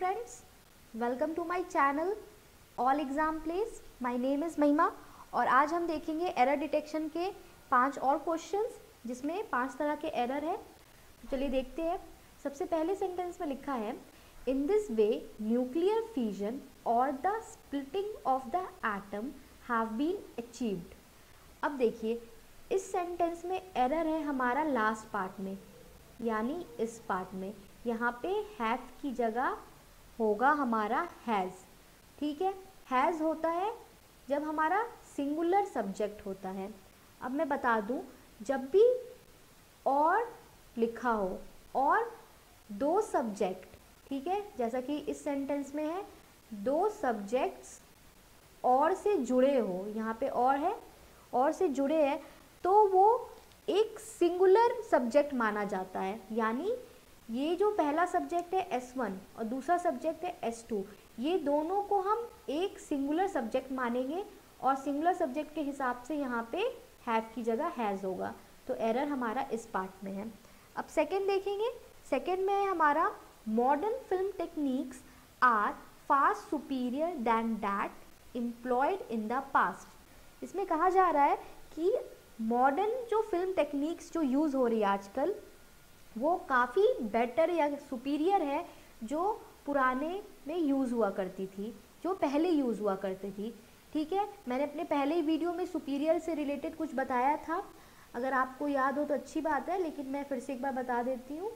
friends, welcome to my channel All Exam Plays. My name is महिमा और आज हम देखेंगे एरर डिटेक्शन के 5 और क्वेश्चंस जिसमें 5 तरह के एरर है। तो चलिए देखते हैं। सबसे पहले सेंटेंस में लिखा है in this way nuclear fusion और the splitting of the atom have been achieved. अब देखिए इस सेंटेंस में एरर है हमारा लास्ट पार्ट में, यानी इस पार्ट में। यहाँ पे हैव की जगह होगा हमारा हैज़। ठीक है, हैज़ होता है जब हमारा सिंगुलर सब्जेक्ट होता है। अब मैं बता दूं, जब भी और लिखा हो और दो सब्जेक्ट, ठीक है, जैसा कि इस सेंटेंस में है दो सब्जेक्ट्स और से जुड़े हो, यहाँ पे और है, और से जुड़े हैं, तो वो एक सिंगुलर सब्जेक्ट माना जाता है। यानी ये जो पहला सब्जेक्ट है S1 और दूसरा सब्जेक्ट है S2, ये दोनों को हम एक सिंगुलर सब्जेक्ट मानेंगे और सिंगुलर सब्जेक्ट के हिसाब से यहाँ पे हैव की जगह हैज़ होगा। तो एरर हमारा इस पार्ट में है। अब सेकंड देखेंगे। सेकंड में है हमारा modern film techniques are far superior than that employed in the past. इसमें कहा जा रहा है कि मॉडर्न जो फिल्म टेक्निक्स जो यूज़ हो रही है आजकल, वो काफ़ी बेटर या सुपीरियर है जो पुराने में यूज़ हुआ करती थी, जो पहले यूज़ हुआ करती थी। ठीक है, मैंने अपने पहले ही वीडियो में सुपीरियर से रिलेटेड कुछ बताया था, अगर आपको याद हो तो अच्छी बात है, लेकिन मैं फिर से एक बार बता देती हूँ।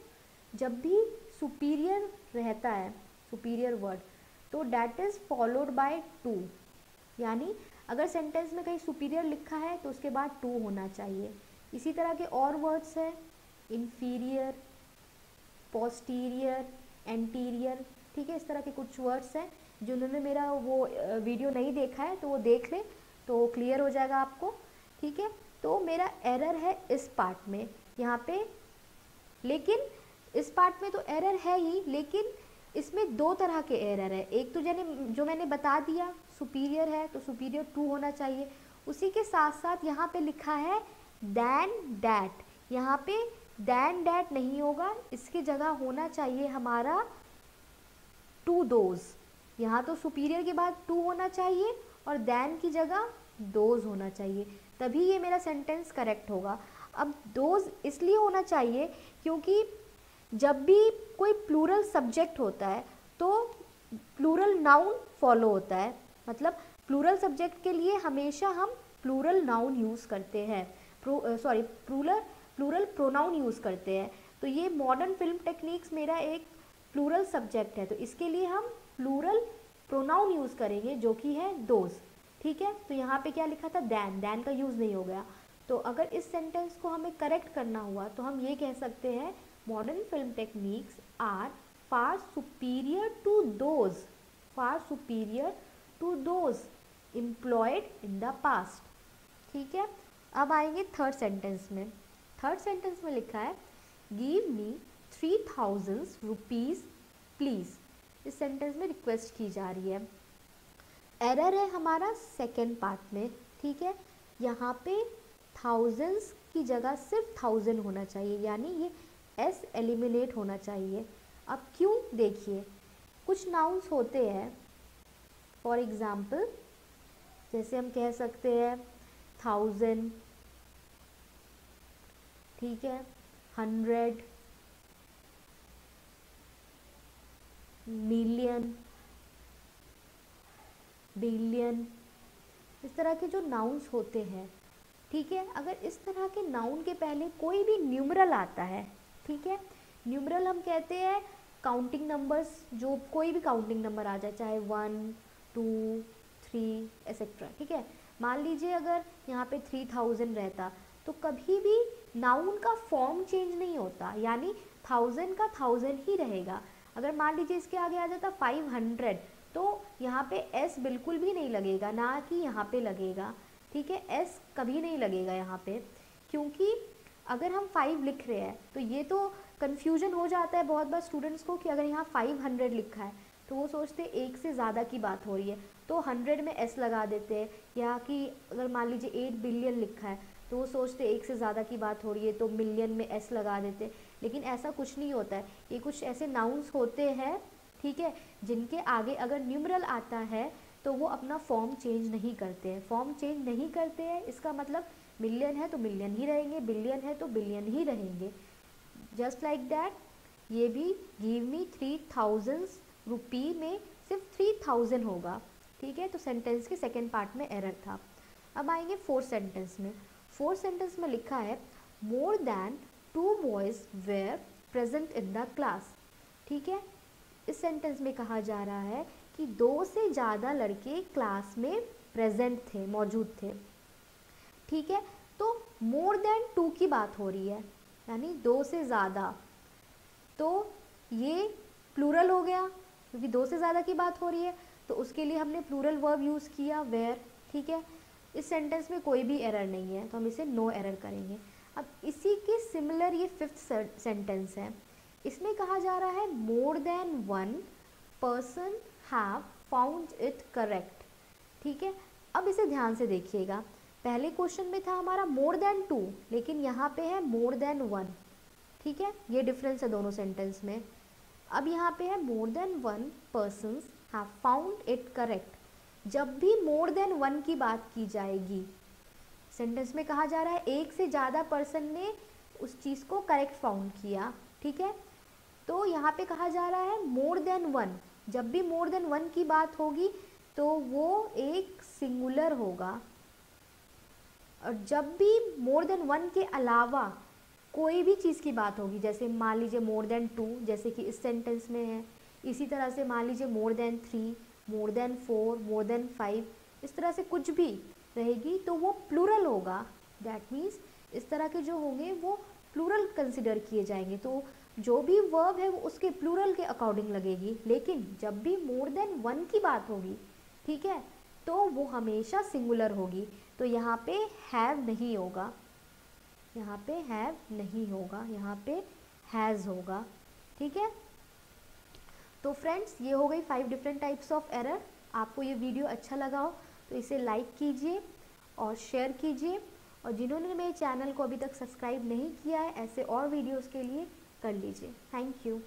जब भी सुपीरियर रहता है, सुपीरियर वर्ड, तो that is followed by two. यानी अगर सेंटेंस में कहीं सुपीरियर लिखा है तो उसके बाद टू होना चाहिए। इसी तरह के और वर्ड्स हैं, इन्फीरियर, पोस्टीरियर, एंटीरियर। ठीक है, इस तरह के कुछ वर्ड्स हैं। जिन्होंने मेरा वो वीडियो नहीं देखा है तो वो देख ले, तो क्लियर हो जाएगा आपको। ठीक है, तो मेरा एरर है इस पार्ट में यहाँ पे, लेकिन इस पार्ट में तो एरर है ही, लेकिन इसमें दो तरह के एरर है। एक तो जो मैंने बता दिया सुपीरियर है तो सुपीरियर टू होना चाहिए। उसी के साथ साथ यहाँ पे लिखा है दैन डैट, यहाँ पे दैन डैट नहीं होगा, इसकी जगह होना चाहिए हमारा टू दोज। यहाँ तो सुपीरियर के बाद टू होना चाहिए और दैन की जगह दोज होना चाहिए, तभी ये मेरा सेंटेंस करेक्ट होगा। अब दोज इसलिए होना चाहिए क्योंकि जब भी कोई प्लूरल सब्जेक्ट होता है तो प्लूरल नाउन फॉलो होता है। मतलब प्लूरल सब्जेक्ट के लिए हमेशा हम प्लूरल नाउन यूज़ करते हैं, प्लूरल प्रोनाउन यूज़ करते हैं। तो ये मॉडर्न फिल्म टेक्निक्स मेरा एक प्लूरल सब्जेक्ट है, तो इसके लिए हम प्लूरल प्रोनाउन यूज़ करेंगे जो कि है दोज। ठीक है, तो यहाँ पे क्या लिखा था, दैन का यूज़ नहीं हो गया। तो अगर इस सेंटेंस को हमें करेक्ट करना हुआ तो हम ये कह सकते हैं modern film techniques are far superior to those, far superior to those employed in the past. ठीक है, अब आएंगे थर्ड सेंटेंस में। थर्ड सेंटेंस में लिखा है गिव मी 3000 रुपीज़ प्लीज़। इस सेंटेंस में रिक्वेस्ट की जा रही है। एरर है हमारा सेकेंड पार्ट में। ठीक है, यहाँ पे थाउजेंड्स की जगह सिर्फ 1000 होना चाहिए, यानी ये एस एलिमिनेट होना चाहिए। अब क्यों, देखिए कुछ नाउन्स होते हैं, फॉर एग्ज़ाम्पल जैसे हम कह सकते हैं 1000, ठीक है, 100, मिलियन, बिलियन, इस तरह के जो नाउन्स होते हैं। ठीक है, अगर इस तरह के नाउन के पहले कोई भी न्यूमरल आता है, ठीक है, न्यूमरल हम कहते हैं काउंटिंग नंबर्स, जो कोई भी काउंटिंग नंबर आ जाए, चाहे 1, 2, 3 एक्सेट्रा। ठीक है, मान लीजिए अगर यहाँ पे 3000 रहता तो कभी भी नाउन का फॉर्म चेंज नहीं होता, यानी 1000 का 1000 ही रहेगा। अगर मान लीजिए इसके आगे आ जाता 500 तो यहाँ पे एस बिल्कुल भी नहीं लगेगा, ना कि यहाँ पे लगेगा। ठीक है, एस कभी नहीं लगेगा यहाँ पे, क्योंकि अगर हम 5 लिख रहे हैं तो ये तो कन्फ्यूजन हो जाता है बहुत बार स्टूडेंट्स को कि अगर यहाँ 500 लिखा है तो वो सोचते हैं एक से ज़्यादा की बात हो रही है, तो 100 में एस लगा देते हैं। या कि अगर मान लीजिए 8 बिलियन लिखा है तो वो सोचते एक से ज़्यादा की बात हो रही है तो मिलियन में एस लगा देते, लेकिन ऐसा कुछ नहीं होता है। ये कुछ ऐसे नाउन्स होते हैं, ठीक है। जिनके आगे अगर न्यूमरल आता है तो वो अपना फॉर्म चेंज नहीं करते हैं। फॉर्म चेंज नहीं करते हैं इसका मतलब मिलियन है तो मिलियन ही रहेंगे, बिलियन है तो बिलियन ही रहेंगे। जस्ट लाइक दैट ये भी गिव मी 3000 रुपी में सिर्फ 3000 होगा, ठीक है। तो सेंटेंस के सेकेंड पार्ट में एरर था। अब आएंगे फोर्थ सेंटेंस में। फोर्थ सेंटेंस में लिखा है more than 2 boys were present in the class, ठीक है। इस सेंटेंस में कहा जा रहा है कि 2 से ज़्यादा लड़के क्लास में प्रेजेंट थे, मौजूद थे, ठीक है। तो मोर देन 2 की बात हो रही है, यानी 2 से ज़्यादा, तो ये प्लूरल हो गया क्योंकि 2 से ज़्यादा की बात हो रही है, तो उसके लिए हमने प्लूरल वर्ब यूज़ किया वेयर, ठीक है। इस सेंटेंस में कोई भी एरर नहीं है तो हम इसे नो एरर करेंगे। अब इसी के सिमिलर ये फिफ्थ सेंटेंस है। इसमें कहा जा रहा है more then 1 person have found it correct, ठीक है। अब इसे ध्यान से देखिएगा, पहले क्वेश्चन में था हमारा मोर देन 2, लेकिन यहाँ पे है मोर देन 1, ठीक है। ये डिफरेंस है दोनों सेंटेंस में। अब यहाँ पे है more then 1 persons have found it correct. जब भी मोर देन 1 की बात की जाएगी, सेंटेंस में कहा जा रहा है एक से ज़्यादा पर्सन ने उस चीज़ को करेक्ट फाउंड किया, ठीक है। तो यहाँ पे कहा जा रहा है मोर देन 1, जब भी मोर देन 1 की बात होगी तो वो एक सिंगुलर होगा, और जब भी मोर देन 1 के अलावा कोई भी चीज़ की बात होगी, जैसे मान लीजिए मोर देन 2 जैसे कि इस सेंटेंस में है, इसी तरह से मान लीजिए more than 3, more than 4, more than 5, इस तरह से कुछ भी रहेगी तो वो प्लूरल होगा। दैट मीन्स इस तरह के जो होंगे वो प्लूरल कंसिडर किए जाएंगे, तो जो भी वर्ब है वो उसके प्लूरल के अकॉर्डिंग लगेगी। लेकिन जब भी मोर देन 1 की बात होगी, ठीक है, तो वो हमेशा सिंगुलर होगी। तो यहाँ पे हैव नहीं होगा, यहाँ पे हैव नहीं होगा, यहाँ पे हैज़ होगा, ठीक है। तो फ्रेंड्स ये हो गई 5 डिफरेंट टाइप्स ऑफ एरर। आपको ये वीडियो अच्छा लगा हो तो इसे लाइक कीजिए और शेयर कीजिए, और जिन्होंने मेरे चैनल को अभी तक सब्सक्राइब नहीं किया है ऐसे और वीडियोस के लिए कर लीजिए। Thank you.